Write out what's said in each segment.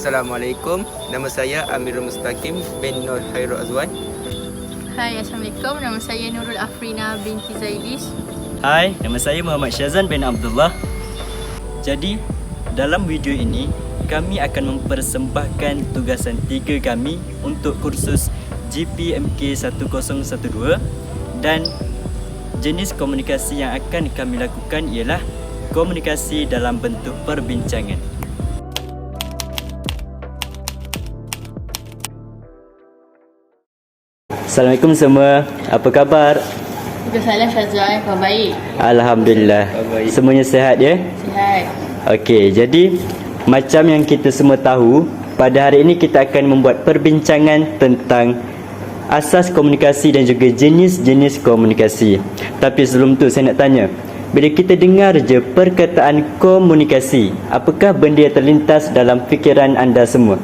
Assalamualaikum, nama saya Amirul Mustaqim bin Nur Khairul Azwan. Hai, Assalamualaikum. Nama saya Nurul Afrina binti Zaidis. Hai, nama saya Muhammad Syazan bin Abdullah. Jadi, dalam video ini kami akan mempersembahkan tugasan 3 kami untuk kursus GPMK 1012 dan jenis komunikasi yang akan kami lakukan ialah komunikasi dalam bentuk perbincangan. Assalamualaikum semua, apa khabar? Salam Syazwan, khabar baik? Alhamdulillah, semuanya sihat ya? Sihat. Okey, jadi macam yang kita semua tahu, pada hari ini kita akan membuat perbincangan tentang asas komunikasi dan juga jenis-jenis komunikasi. Tapi sebelum tu saya nak tanya, bila kita dengar je perkataan komunikasi, apakah benda yang terlintas dalam fikiran anda semua?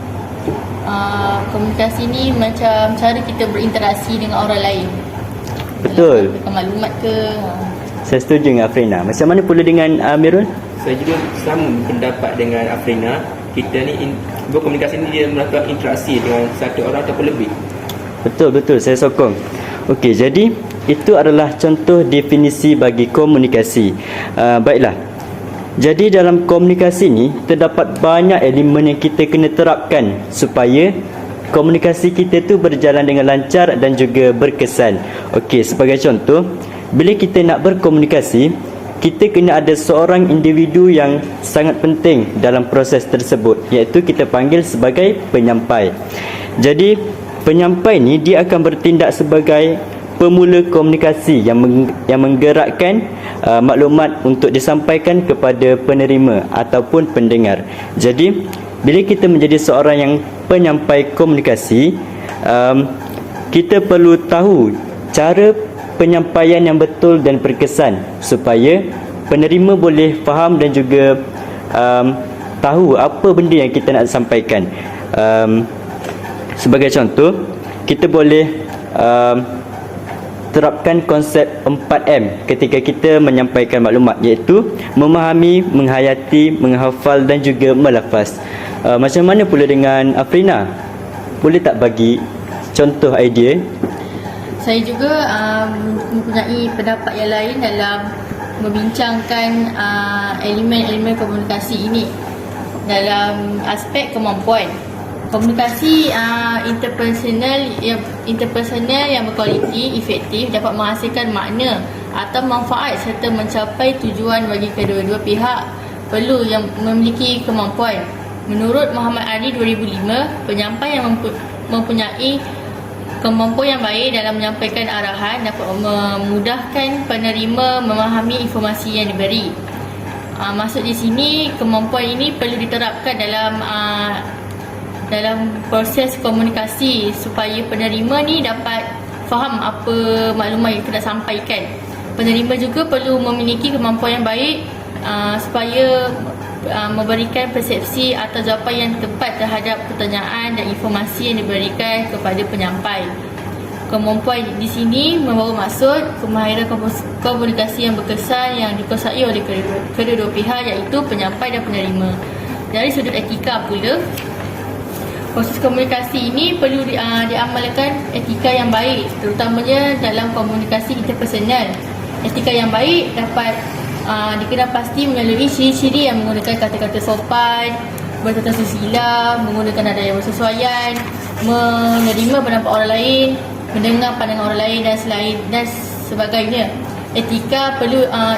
Komunikasi ni macam cara kita berinteraksi dengan orang lain. Betul. Dalam maklumat ke? Saya setuju dengan Afrina. Macam mana pula dengan Amirul? Saya juga sama pendapat dengan Afrina. Kita ni berkomunikasi ni dia melakukan interaksi dengan satu orang ataupun lebih. Betul, saya sokong. Okey, jadi itu adalah contoh definisi bagi komunikasi. Baiklah. Jadi dalam komunikasi ni terdapat banyak elemen yang kita kena terapkan supaya komunikasi kita tu berjalan dengan lancar dan juga berkesan. Okey, sebagai contoh, bila kita nak berkomunikasi, kita kena ada seorang individu yang sangat penting dalam proses tersebut, iaitu kita panggil sebagai penyampai. Jadi penyampai ni dia akan bertindak sebagai pemula komunikasi yang menggerakkan maklumat untuk disampaikan kepada penerima ataupun pendengar. Jadi bila kita menjadi seorang yang penyampai komunikasi, kita perlu tahu cara penyampaian yang betul dan berkesan supaya penerima boleh faham dan juga tahu apa benda yang kita nak sampaikan. Sebagai contoh, kita boleh terapkan konsep 4M ketika kita menyampaikan maklumat, iaitu memahami, menghayati, menghafal dan juga melafaz. Macam mana pula dengan Afrina? Boleh tak bagi contoh idea? Saya juga mempunyai pendapat yang lain dalam membincangkan elemen-elemen komunikasi ini dalam aspek kemampuan. Komunikasi interpersonal yang berkualiti, efektif, dapat menghasilkan makna atau manfaat serta mencapai tujuan bagi kedua-dua pihak perlu yang memiliki kemampuan. Menurut Muhammad Ali 2005, penyampai yang mempunyai kemampuan yang baik dalam menyampaikan arahan dapat memudahkan penerima memahami informasi yang diberi. Maksud di sini, kemampuan ini perlu diterapkan dalam proses komunikasi supaya penerima ni dapat faham apa maklumat yang kita nak sampaikan. Penerima juga perlu memiliki kemampuan yang baik supaya memberikan persepsi atau jawapan yang tepat terhadap pertanyaan dan informasi yang diberikan kepada penyampai. Kemampuan di sini membawa maksud kemahiran komunikasi yang berkesan yang dikuasai oleh kedua-dua pihak, iaitu penyampai dan penerima. Dari sudut etika pula, proses komunikasi ini perlu diamalkan etika yang baik, terutamanya dalam komunikasi interpersonal. Etika yang baik dapat dikenal pasti melalui ciri-ciri yang menggunakan kata-kata sopan, bertata susila, menggunakan nada yang bersesuaian, menerima pendapat orang lain, mendengar pandangan orang lain dan sebagainya. Etika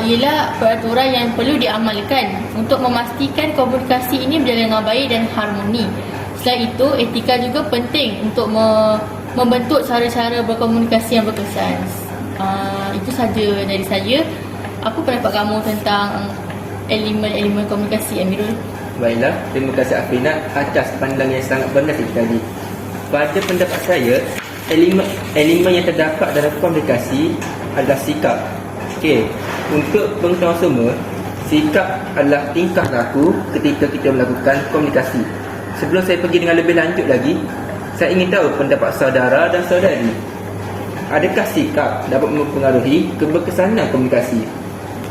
ialah peraturan yang perlu diamalkan untuk memastikan komunikasi ini berjalan dengan baik dan harmoni. Selain itu, etika juga penting untuk membentuk cara-cara berkomunikasi yang berkesan. Itu saja dari saya. Apa pendapat kamu tentang elemen-elemen komunikasi, Amirul? Baiklah, terima kasih Afrina atas pandangan yang sangat benar tadi. Pada pendapat saya, elemen yang terdapat dalam komunikasi adalah sikap. Okey, untuk pengetahuan semua, sikap adalah tingkah laku ketika kita melakukan komunikasi. Sebelum saya pergi dengan lebih lanjut lagi, saya ingin tahu pendapat saudara dan saudari. Adakah sikap dapat mempengaruhi keberkesanan komunikasi?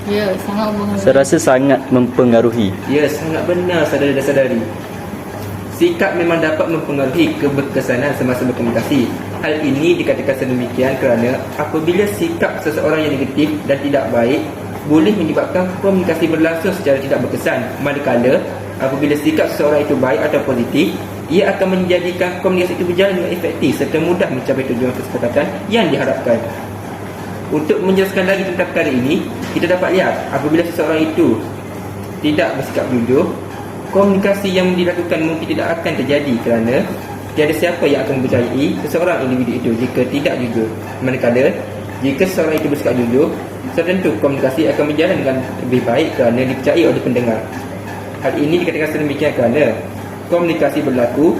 Ya, sangat mempengaruhi. Saya rasa sangat mempengaruhi. Ya, sangat benar saudara dan saudari. sikap memang dapat mempengaruhi keberkesanan semasa berkomunikasi. Hal ini dikatakan sedemikian kerana apabila sikap seseorang yang negatif dan tidak baik boleh menyebabkan komunikasi berlangsung secara tidak berkesan, manakala apabila sikap seseorang itu baik atau positif, ia akan menjadikan komunikasi itu berjalan dengan efektif serta mudah mencapai tujuan kesepakatan yang diharapkan. Untuk menjelaskan lagi tentang perkara ini, kita dapat lihat apabila seseorang itu tidak bersikap jujur, komunikasi yang dilakukan mungkin tidak akan terjadi kerana tiada siapa yang akan mempercayai seseorang individu itu jika tidak jujur. Manakala jika seseorang itu bersikap jujur, tentu komunikasi akan berjalan dengan lebih baik kerana dipercayai oleh pendengar. Hal ini dikatakan sedemikian kerana komunikasi berlaku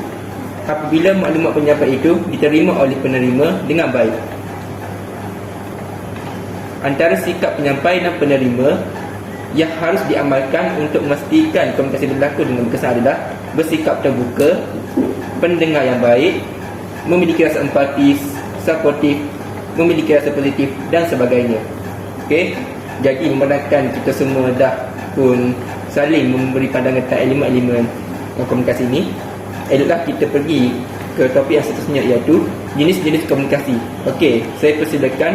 apabila maklumat penyampaian itu diterima oleh penerima dengan baik. Antara sikap penyampai dan penerima yang harus diamalkan untuk memastikan komunikasi berlaku dengan berkesan adalah bersikap terbuka, pendengar yang baik, memiliki rasa empati, suportif, memiliki rasa positif dan sebagainya. Okey, jadi memandangkan kita semua dah pun saling memberi pandangan tentang elemen-elemen komunikasi ini, eloklah kita pergi ke topik yang seterusnya, iaitu jenis-jenis komunikasi. Okey, saya persilakan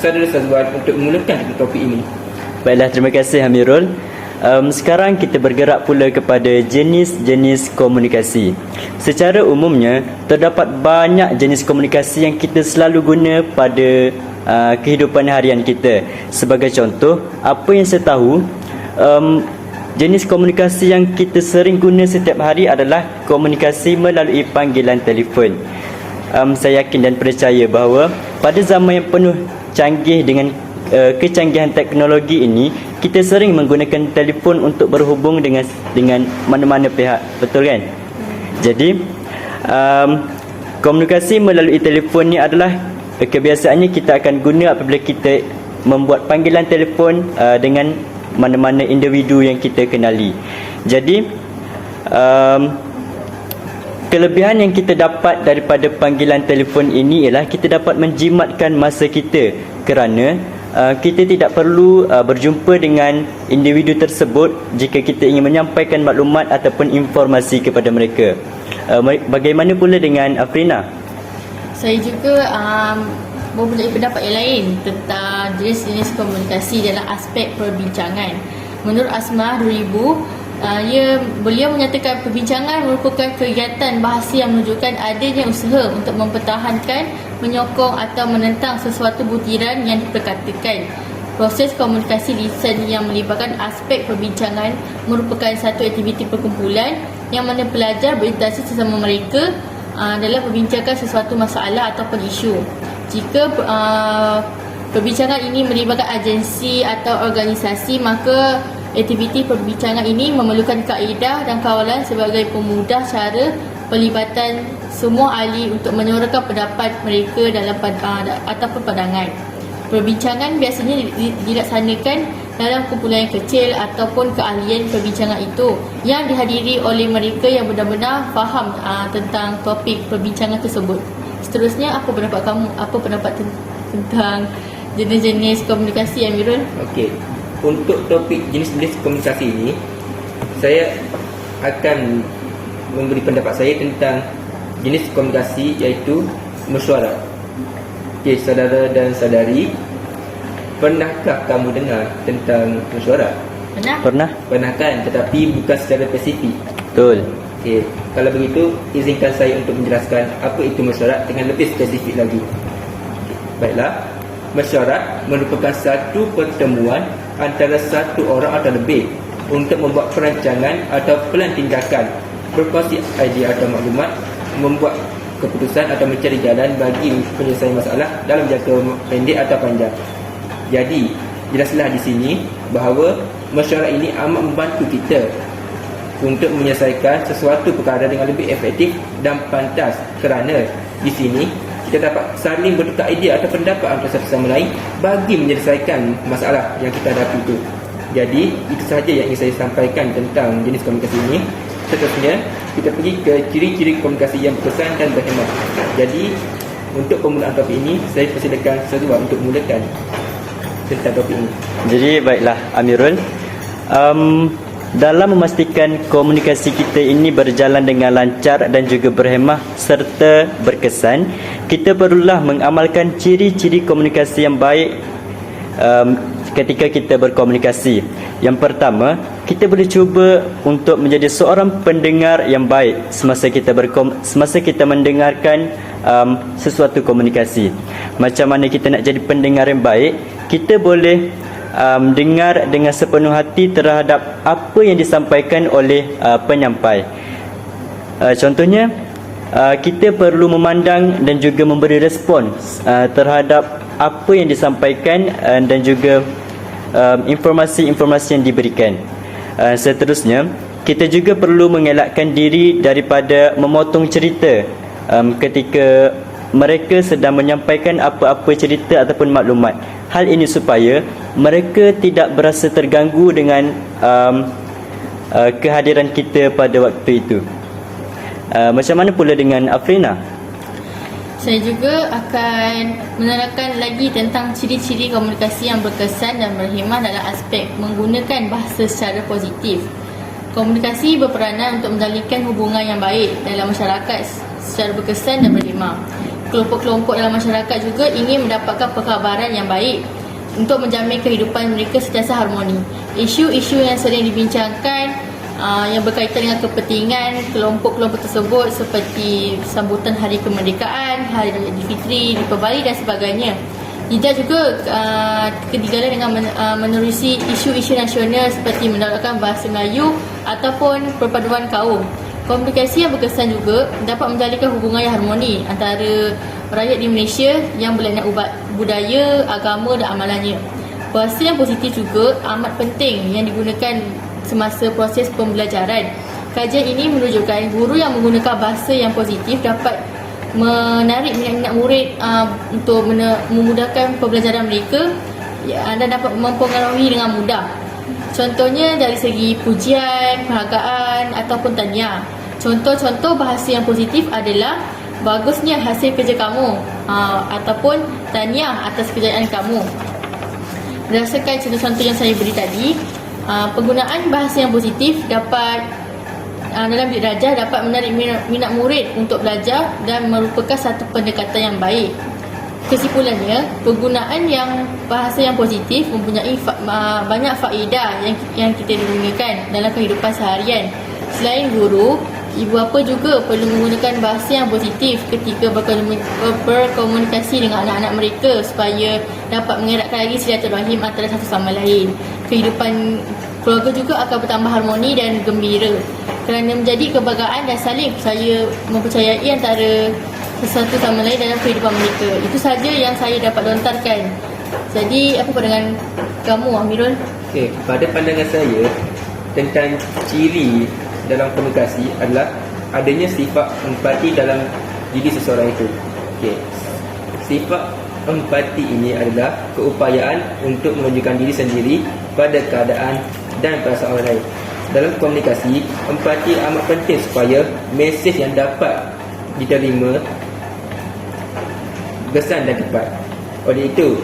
saudara Sazwan untuk memulakan topik ini. Baiklah, terima kasih Amirul. Sekarang kita bergerak pula kepada jenis-jenis komunikasi. Secara umumnya, terdapat banyak jenis komunikasi yang kita selalu guna pada kehidupan harian kita. Sebagai contoh, apa yang saya tahu, jenis komunikasi yang kita sering guna setiap hari adalah komunikasi melalui panggilan telefon. Saya yakin dan percaya bahawa pada zaman yang penuh canggih dengan kecanggihan teknologi ini, kita sering menggunakan telefon untuk berhubung dengan mana-mana pihak, betul kan? Jadi komunikasi melalui telefon ni adalah kebiasaannya kita akan guna apabila kita membuat panggilan telefon dengan mana-mana individu yang kita kenali. Jadi kelebihan yang kita dapat daripada panggilan telefon ini ialah kita dapat menjimatkan masa kita kerana kita tidak perlu berjumpa dengan individu tersebut jika kita ingin menyampaikan maklumat ataupun informasi kepada mereka. Bagaimana pula dengan Afrina? Saya juga mempunyai pendapat yang lain tentang jenis-jenis komunikasi dalam aspek perbincangan. Menurut Asmah 2000, beliau menyatakan perbincangan merupakan kegiatan bahasa yang menunjukkan adanya usaha untuk mempertahankan, menyokong atau menentang sesuatu butiran yang diperkatakan. Proses komunikasi lisan yang melibatkan aspek perbincangan merupakan satu aktiviti perkumpulan yang mana pelajar berinteraksi sesama mereka dalam membincangkan sesuatu masalah ataupun isu. Jika perbincangan ini melibatkan agensi atau organisasi, maka aktiviti perbincangan ini memerlukan kaedah dan kawalan sebagai pemudah cara pelibatan semua ahli untuk menyuarakan pendapat mereka dalam ataupun pandangan. Perbincangan biasanya dilaksanakan dalam kumpulan yang kecil ataupun keahlian perbincangan itu yang dihadiri oleh mereka yang benar-benar faham tentang topik perbincangan tersebut. Seterusnya, apa pendapat kamu? Apa pendapat tentang jenis-jenis komunikasi, Amirul? Okey. Untuk topik jenis-jenis komunikasi ini, saya akan memberi pendapat saya tentang jenis komunikasi iaitu mesyuarat. Okey, saudara dan saudari, pernahkah kamu dengar tentang mesyuarat? Pernah? Pernah kan, tetapi bukan secara spesifik. Betul. Okey, kalau begitu izinkan saya untuk menjelaskan apa itu mesyuarat dengan lebih spesifik lagi. Okey, baiklah. Mesyuarat merupakan satu pertemuan antara satu orang atau lebih untuk membuat perancangan atau pelan tindakan, berkongsi idea atau maklumat, membuat keputusan atau mencari jalan bagi penyelesaian masalah dalam jangka pendek atau panjang. Jadi, jelaslah di sini bahawa mesyuarat ini amat membantu kita untuk menyelesaikan sesuatu perkara dengan lebih efektif dan pantas kerana di sini kita dapat saling bertukar idea atau pendapat antara satu sama lain bagi menyelesaikan masalah yang kita hadapi itu. Jadi, itu sahaja yang ingin saya sampaikan tentang jenis komunikasi ini. Seterusnya, kita pergi ke ciri-ciri komunikasi yang berkesan dan berhemat. Jadi, untuk pembukaan topik ini, saya persilakan Sazwan untuk memulakan tentang topik ini. Jadi, baiklah Amirul. dalam memastikan komunikasi kita ini berjalan dengan lancar dan juga berhemah serta berkesan, kita perlulah mengamalkan ciri-ciri komunikasi yang baik ketika kita berkomunikasi. Yang pertama, kita boleh cuba untuk menjadi seorang pendengar yang baik semasa kita mendengarkan sesuatu komunikasi. Macam mana kita nak jadi pendengar yang baik? Kita boleh dengar dengan sepenuh hati terhadap apa yang disampaikan oleh penyampai. Contohnya, kita perlu memandang dan juga memberi respon terhadap apa yang disampaikan dan juga informasi-informasi yang diberikan. Seterusnya, kita juga perlu mengelakkan diri daripada memotong cerita ketika mereka sedang menyampaikan apa-apa cerita ataupun maklumat. Hal ini supaya mereka tidak berasa terganggu dengan kehadiran kita pada waktu itu. Macam mana pula dengan Afrina? Saya juga akan menerangkan lagi tentang ciri-ciri komunikasi yang berkesan dan berhemah dalam aspek menggunakan bahasa secara positif. Komunikasi berperanan untuk menjalinkan hubungan yang baik dalam masyarakat secara berkesan dan berhemah. Kelompok-kelompok dalam masyarakat juga ingin mendapatkan perkabaran yang baik untuk menjamin kehidupan mereka sentiasa harmoni. Isu-isu yang sering dibincangkan yang berkaitan dengan kepentingan kelompok-kelompok tersebut seperti sambutan Hari Kemerdekaan, Hari Raya Aidilfitri, Dipa Bali dan sebagainya. Tidak juga ketinggalan dengan menerusi isu-isu nasional seperti mendaulatkan bahasa Melayu ataupun perpaduan kaum. Komunikasi yang berkesan juga dapat menjalinkan hubungan yang harmoni antara rakyat di Malaysia yang berlainan budaya, agama dan amalannya. Bahasa yang positif juga amat penting yang digunakan semasa proses pembelajaran. Kajian ini menunjukkan guru yang menggunakan bahasa yang positif dapat menarik minat-minat murid untuk memudahkan pembelajaran mereka dan dapat mempengaruhi dengan mudah. Contohnya dari segi pujian, penghargaan ataupun tahniah. Contoh-contoh bahasa yang positif adalah bagusnya hasil kerja kamu ataupun tahniah atas kejayaan kamu. Berdasarkan contoh-contoh yang saya beri tadi, penggunaan bahasa yang positif dapat dalam didik darjah dapat menarik minat murid untuk belajar dan merupakan satu pendekatan yang baik. Kesimpulannya, penggunaan yang bahasa yang positif mempunyai banyak faedah yang kita gunakan dalam kehidupan seharian. Selain guru, ibu bapa juga perlu menggunakan bahasa yang positif ketika berkomunikasi dengan anak-anak mereka supaya dapat mengeratkan lagi silaturahim antara satu sama lain. Kehidupan keluarga juga akan bertambah harmoni dan gembira kerana menjadi kebanggaan dan saling mempercayai antara satu sama lain dalam kehidupan mereka. Itu saja yang saya dapat lontarkan. Jadi, apa pandangan kamu, Amirul? Okey, pada pandangan saya tentang ciri dalam komunikasi adalah adanya sifat empati dalam diri seseorang itu. Okey. Sifat empati ini adalah keupayaan untuk menunjukkan diri sendiri pada keadaan dan perasaan orang lain. Dalam komunikasi, empati amat penting supaya mesej yang dapat diterima kesan dan tepat. Oleh itu,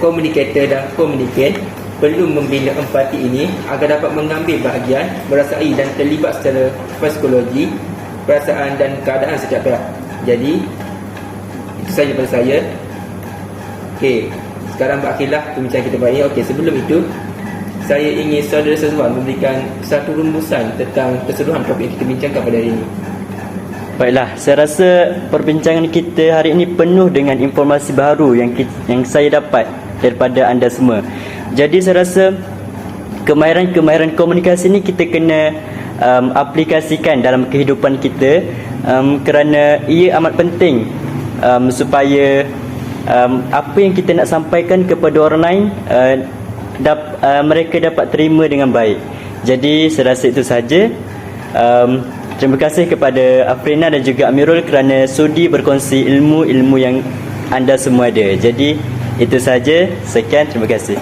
komunikator dan komunikan perlu membina empati ini agar dapat mengambil bahagian, merasai dan terlibat secara psikologi, perasaan dan keadaan setiap pihak. Jadi, itu saja daripada saya. Okey, sekarang berakhirlah pembicaraan kita hari ini. Okey, sebelum itu, saya ingin saudara seseorang memberikan satu rumusan tentang keseluruhan topik yang kita bincangkan pada hari ini. Baiklah, saya rasa perbincangan kita hari ini penuh dengan informasi baru yang saya dapat daripada anda semua. Jadi saya rasa kemahiran-kemahiran komunikasi ini kita kena aplikasikan dalam kehidupan kita kerana ia amat penting supaya apa yang kita nak sampaikan kepada orang lain mereka dapat terima dengan baik. Jadi saya rasa itu sahaja. Terima kasih kepada Afrina dan juga Amirul kerana sudi berkongsi ilmu-ilmu yang anda semua ada. Jadi itu sahaja. Sekian, terima kasih.